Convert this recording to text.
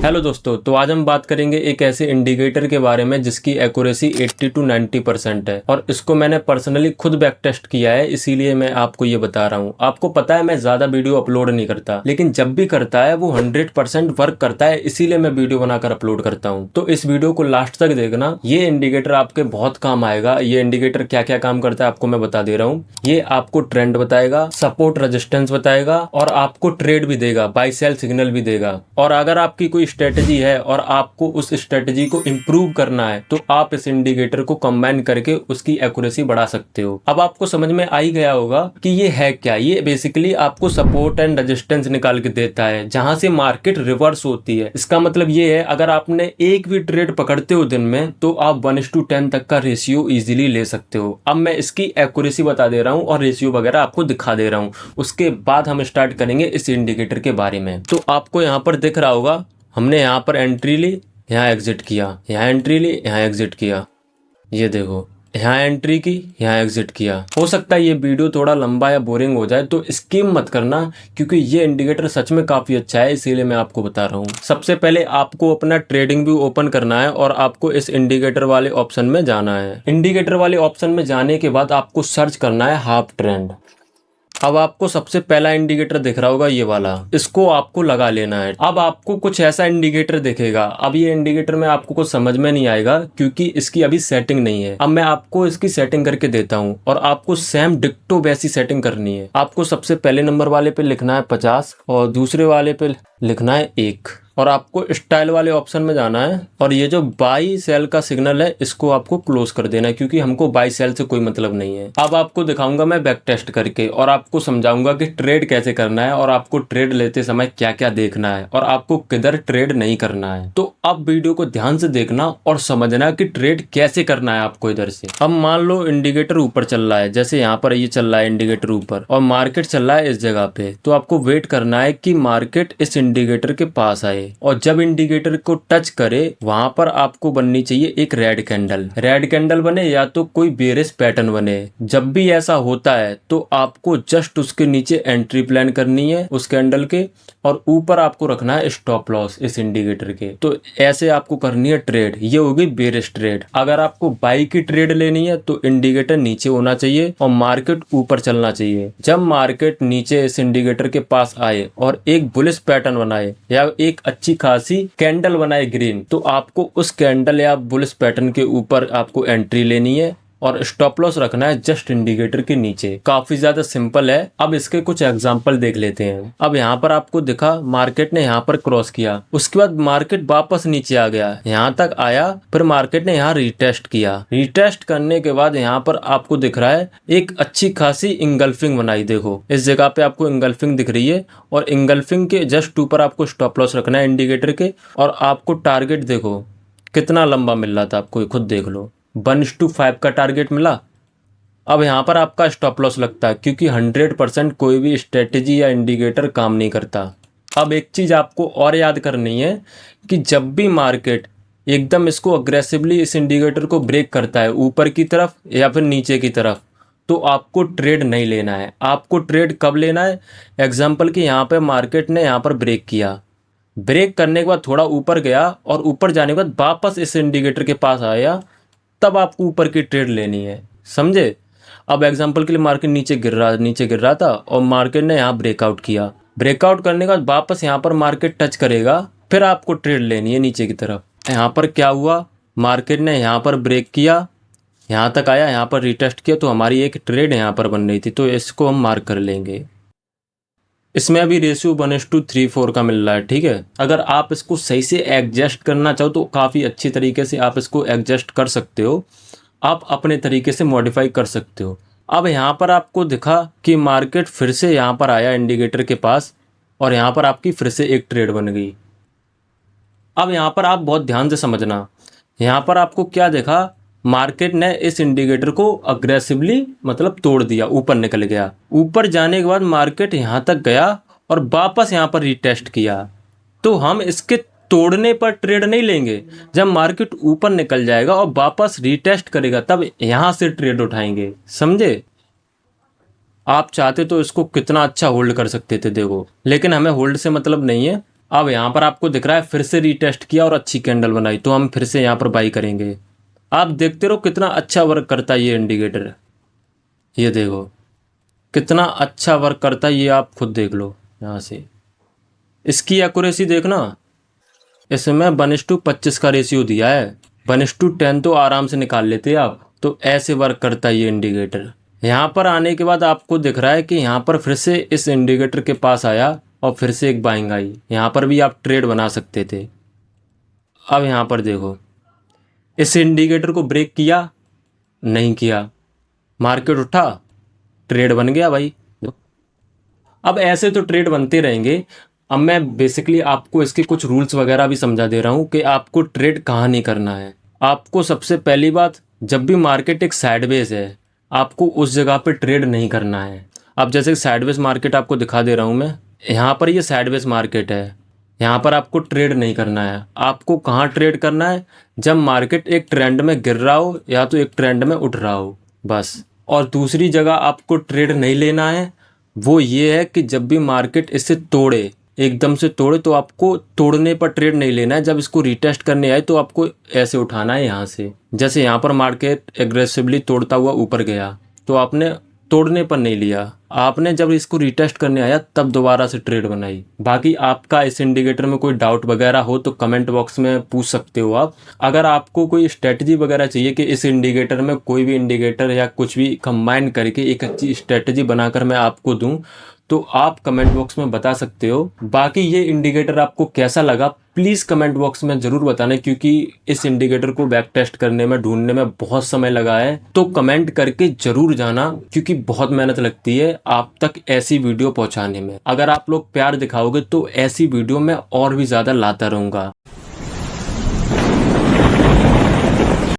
Hello दोस्तों, तो आज हम बात करेंगे एक ऐसे इंडिकेटर के बारे में जिसकी एक्यूरेसी 80 to 90% है और इसको मैंने पर्सनली खुद बैक टेस्ट किया है, इसीलिए मैं आपको ये बता रहा हूँ। आपको पता है मैं ज़्यादा वीडियो अपलोड नहीं करता, लेकिन जब भी करता है वो 100% वर्क करता है, इसीलिए मैं वीडियो बनाकर अपलोड करता हूँ। तो इस वीडियो को लास्ट तक देखना, ये इंडिकेटर आपके बहुत काम आएगा। ये इंडिकेटर क्या क्या काम करता है आपको मैं बता दे रहा हूँ। ये आपको ट्रेंड बताएगा, सपोर्ट रेजिस्टेंस बताएगा और आपको ट्रेड भी देगा, बाई सेल सिग्नल भी देगा। और अगर आपकी कोई स्ट्रेटजी है और आपको उस स्ट्रेटजी को इम्प्रूव करना है तो आप इस इंडिकेटर को कंबाइन करके उसकी एक्यूरेसी बढ़ा सकते हो। अब आपको समझ में आ ही गया होगा कि ये है क्या। ये बेसिकली आपको सपोर्ट एंड रेजिस्टेंस निकाल के देता है जहां से मार्केट रिवर्स होती है। इसका मतलब ये है, अगर आपने एक भी ट्रेड पकड़ते हो दिन में तो आप 1:10 तक का रेशियो इजीली ले सकते हो। अब मैं इसकी एक्यूरेसी बता दे रहा हूँ और रेशियो वगैरह आपको दिखा दे रहा हूँ, उसके बाद हम स्टार्ट करेंगे इस इंडिकेटर के बारे में। तो आपको यहाँ पर दिख रहा होगा, हमने यहाँ पर एंट्री ली, यहाँ एग्जिट किया, यहाँ एंट्री ली, यहाँ एग्जिट किया। ये देखो, यहाँ एंट्री की, यहाँ एग्जिट किया। हो सकता है ये वीडियो थोड़ा लंबा या बोरिंग हो जाए, तो स्किप मत करना, क्योंकि ये इंडिकेटर सच में काफ़ी अच्छा है, इसीलिए मैं आपको बता रहा हूँ। सबसे पहले आपको अपना ट्रेडिंग व्यू ओपन करना है और आपको इस इंडिकेटर वाले ऑप्शन में जाना है। इंडिकेटर वाले ऑप्शन में जाने के बाद आपको सर्च करना है हाफ ट्रेंड। अब आपको सबसे पहला इंडिकेटर दिख रहा होगा, ये वाला, इसको आपको लगा लेना है। अब आपको कुछ ऐसा इंडिकेटर दिखेगा। अब ये इंडिकेटर में आपको कुछ समझ में नहीं आएगा क्योंकि इसकी अभी सेटिंग नहीं है। अब मैं आपको इसकी सेटिंग करके देता हूँ और आपको सेम डिक्टो वैसी सेटिंग करनी है। आपको सबसे पहले नंबर वाले पे लिखना है 50 और दूसरे वाले पे लिखना है 1 और आपको स्टाइल वाले ऑप्शन में जाना है और ये जो बाई सेल का सिग्नल है इसको आपको क्लोज कर देना है, क्योंकि हमको बाई सेल से कोई मतलब नहीं है। अब आपको दिखाऊंगा मैं बैक टेस्ट करके और आपको समझाऊंगा कि ट्रेड कैसे करना है और आपको ट्रेड लेते समय क्या क्या देखना है और आपको किधर ट्रेड नहीं करना है। तो अब वीडियो को ध्यान से देखना और समझना कि ट्रेड कैसे करना है आपको इधर से। अब मान लो इंडिकेटर ऊपर चल रहा है, जैसे यहाँ पर ये चल रहा है इंडिकेटर ऊपर और मार्केट चल रहा है इस जगह पे, तो आपको वेट करना है कि मार्केट इस इंडिकेटर के पास आए और जब इंडिकेटर को टच करे वहां पर आपको बननी चाहिए एक रेड कैंडल। रेड कैंडल बने या तो कोई बेरिश पैटर्न बने। जब भी ऐसा होता है तो आपको जस्ट उसके नीचे एंट्री प्लान करनी है उस कैंडल के और ऊपर आपको रखना है स्टॉप लॉस इस इंडिकेटर के। तो ऐसे आपको करनी है ट्रेड। ये होगी बेरिश ट्रेड। अगर आपको बाई की ट्रेड लेनी है तो इंडिकेटर नीचे होना चाहिए और मार्केट ऊपर चलना चाहिए। जब मार्केट नीचे इस इंडिकेटर के पास आए और एक बुलिश पैटर्न बनाए या एक अच्छी खासी कैंडल बनाए ग्रीन, तो आपको उस कैंडल या बुलिश पैटर्न के ऊपर आपको एंट्री लेनी है और स्टॉप लॉस रखना है जस्ट इंडिकेटर के नीचे। काफी ज्यादा सिंपल है। अब इसके कुछ एग्जांपल देख लेते हैं। अब यहाँ पर आपको दिखा मार्केट ने यहाँ पर क्रॉस किया, उसके बाद मार्केट वापस नीचे आ गया, यहाँ तक आया, फिर मार्केट ने यहाँ रीटेस्ट किया। रीटेस्ट करने के बाद यहाँ पर आपको दिख रहा है एक अच्छी खासी इंगल्फिंग बनाई। देखो इस जगह पे आपको इंगल्फिंग दिख रही है और इंगल्फिंग के जस्ट ऊपर आपको स्टॉप लॉस रखना है इंडिकेटर के और आपको टारगेट देखो कितना लंबा मिल रहा था, आपको खुद देख लो, 1:5 का टारगेट मिला। अब यहाँ पर आपका स्टॉप लॉस लगता है क्योंकि 100% कोई भी स्ट्रेटेजी या इंडिकेटर काम नहीं करता। अब एक चीज़ आपको और याद करनी है कि जब भी मार्केट एकदम इसको अग्रेसिवली इस इंडिकेटर को ब्रेक करता है ऊपर की तरफ या फिर नीचे की तरफ, तो आपको ट्रेड नहीं लेना है। आपको ट्रेड कब लेना है? एग्जाम्पल कि यहाँ पे मार्केट ने यहाँ पर ब्रेक किया, ब्रेक करने के बाद थोड़ा ऊपर गया और ऊपर जाने के बाद वापस इस इंडिकेटर के पास आया, तब आपको ऊपर की ट्रेड लेनी है, समझे? अब एग्जांपल के लिए मार्केट नीचे गिर रहा था और मार्केट ने यहाँ ब्रेकआउट किया। ब्रेकआउट करने के बाद वापस यहाँ पर मार्केट टच करेगा, फिर आपको ट्रेड लेनी है नीचे की तरफ। यहाँ पर क्या हुआ, मार्केट ने यहाँ पर ब्रेक किया, यहाँ तक आया, यहाँ पर रिटेस्ट किया, तो हमारी एक ट्रेड यहाँ पर बन रही थी, तो इसको हम मार्क कर लेंगे। इसमें अभी रेशियो 1:34 का मिल रहा है, ठीक है। अगर आप इसको सही से एडजस्ट करना चाहो तो काफ़ी अच्छी तरीके से आप इसको एडजस्ट कर सकते हो, आप अपने तरीके से मॉडिफाई कर सकते हो। अब यहाँ पर आपको दिखा कि मार्केट फिर से यहाँ पर आया इंडिकेटर के पास और यहाँ पर आपकी फिर से एक ट्रेड बन गई। अब यहाँ पर आप बहुत ध्यान से समझना, यहाँ पर आपको क्या देखा, मार्केट ने इस इंडिकेटर को अग्रेसिवली मतलब तोड़ दिया, ऊपर निकल गया। ऊपर जाने के बाद मार्केट यहाँ तक गया और वापस यहाँ पर रीटेस्ट किया, तो हम इसके तोड़ने पर ट्रेड नहीं लेंगे। जब मार्केट ऊपर निकल जाएगा और वापस रीटेस्ट करेगा तब यहाँ से ट्रेड उठाएंगे, समझे? आप चाहते तो इसको कितना अच्छा होल्ड कर सकते थे, देखो, लेकिन हमें होल्ड से मतलब नहीं है, अब यहाँ पर आपको दिख रहा है फिर से रीटेस्ट किया और अच्छी कैंडल बनाई, तो हम फिर से यहाँ पर बाई करेंगे। आप देखते रहो कितना अच्छा वर्क करता है ये इंडिकेटर। ये देखो कितना अच्छा वर्क करता है, ये आप खुद देख लो यहाँ से। इसकी एक्यूरेसी देखना, इसमें 1:25 का रेशियो दिया है, 1:10 तो आराम से निकाल लेते आप। तो ऐसे वर्क करता है ये इंडिकेटर। यहाँ पर आने के बाद आपको दिख रहा है कि यहाँ पर फिर से इस इंडिकेटर के पास आया और फिर से एक बाइंग आई। यहाँ पर भी आप ट्रेड बना सकते थे। अब यहाँ पर देखो, इस इंडिकेटर को ब्रेक किया नहीं किया, मार्केट उठा, ट्रेड बन गया भाई। अब ऐसे तो ट्रेड बनते रहेंगे। अब मैं बेसिकली आपको इसके कुछ रूल्स वगैरह भी समझा दे रहा हूँ कि आपको ट्रेड कहाँ नहीं करना है। आपको सबसे पहली बात, जब भी मार्केट एक साइडवेज है आपको उस जगह पे ट्रेड नहीं करना है। अब जैसे साइडवेज मार्केट आपको दिखा दे रहा हूँ मैं, यहाँ पर ये साइडवेज मार्केट है, यहाँ पर आपको ट्रेड नहीं करना है। आपको कहाँ ट्रेड करना है, जब मार्केट एक ट्रेंड में गिर रहा हो या तो एक ट्रेंड में उठ रहा हो, बस। और दूसरी जगह आपको ट्रेड नहीं लेना है, वो ये है कि जब भी मार्केट इसे तोड़े, एकदम से तोड़े, तो आपको तोड़ने पर ट्रेड नहीं लेना है। जब इसको रिटेस्ट करने आए तो आपको ऐसे उठाना है यहाँ से। जैसे यहाँ पर मार्केट एग्रेसिवली तोड़ता हुआ ऊपर गया तो आपने तोड़ने पर नहीं लिया, आपने जब इसको रिटेस्ट करने आया तब दोबारा से ट्रेड बनाई। बाकी आपका इस इंडिकेटर में कोई डाउट वगैरह हो तो कमेंट बॉक्स में पूछ सकते हो आप। अगर आपको कोई स्ट्रेटजी वगैरह चाहिए कि इस इंडिकेटर में कोई भी इंडिकेटर या कुछ भी कंबाइन करके एक अच्छी स्ट्रेटजी बनाकर मैं आपको दूं, तो आप कमेंट बॉक्स में बता सकते हो। बाकी ये इंडिकेटर आपको कैसा लगा प्लीज़ कमेंट बॉक्स में ज़रूर बताना, क्योंकि इस इंडिकेटर को बैक टेस्ट करने में, ढूंढने में बहुत समय लगा है। तो कमेंट करके ज़रूर जाना, क्योंकि बहुत मेहनत लगती है आप तक ऐसी वीडियो पहुंचाने में। अगर आप लोग प्यार दिखाओगे तो ऐसी वीडियो मैं और भी ज़्यादा लाता रहूँगा।